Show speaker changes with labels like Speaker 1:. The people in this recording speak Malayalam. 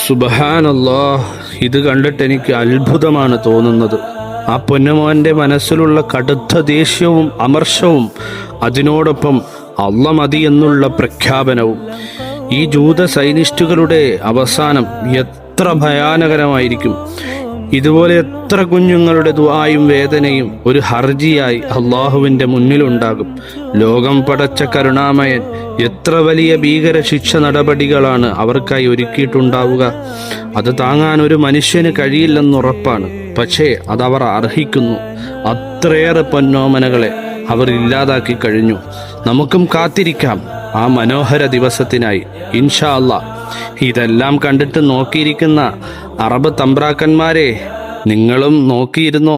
Speaker 1: സുബ്ഹാനല്ലാഹ്, ഇത് കണ്ടിട്ട് എനിക്ക് അത്ഭുതമാണ് തോന്നുന്നത്. ആ പൊന്നുമോൻ്റെ മനസ്സിലുള്ള കടുത്ത ദേഷ്യവും അമർഷവും അതിനോടൊപ്പം അള്ള മതി എന്നുള്ള പ്രഖ്യാപനവും. ഈ ജൂത സൈനിസ്റ്റുകളുടെ അവസാനം എത്ര ഭയാനകരമായിരിക്കും. ഇതുപോലെ എത്ര കുഞ്ഞുങ്ങളുടെ ദുആയും വേദനയും ഒരു ഹർജിയായി അള്ളാഹുവിൻ്റെ മുന്നിലുണ്ടാകും. ലോകം പടച്ച കരുണാമയൻ എത്ര വലിയ ഭീകര ശിക്ഷ നടപടികളാണ് അവർക്കായി ഒരുക്കിയിട്ടുണ്ടാവുക. അത് താങ്ങാൻ ഒരു മനുഷ്യന് കഴിയില്ലെന്നുറപ്പാണ്. പക്ഷേ അതവർ അർഹിക്കുന്നു. അത്രയേറെ പൊന്നോമനകളെ അവർ ഇല്ലാതാക്കി കഴിഞ്ഞു. നമുക്കും കാത്തിരിക്കാം ആ മനോഹര ദിവസത്തിനായി, ഇൻഷാ അല്ലാഹ്. ഇതെല്ലാം കണ്ടിട്ട് നോക്കിയിരിക്കുന്ന അറബ് തമ്പ്രാക്കന്മാരെ, നിങ്ങളും നോക്കിയിരുന്നോ?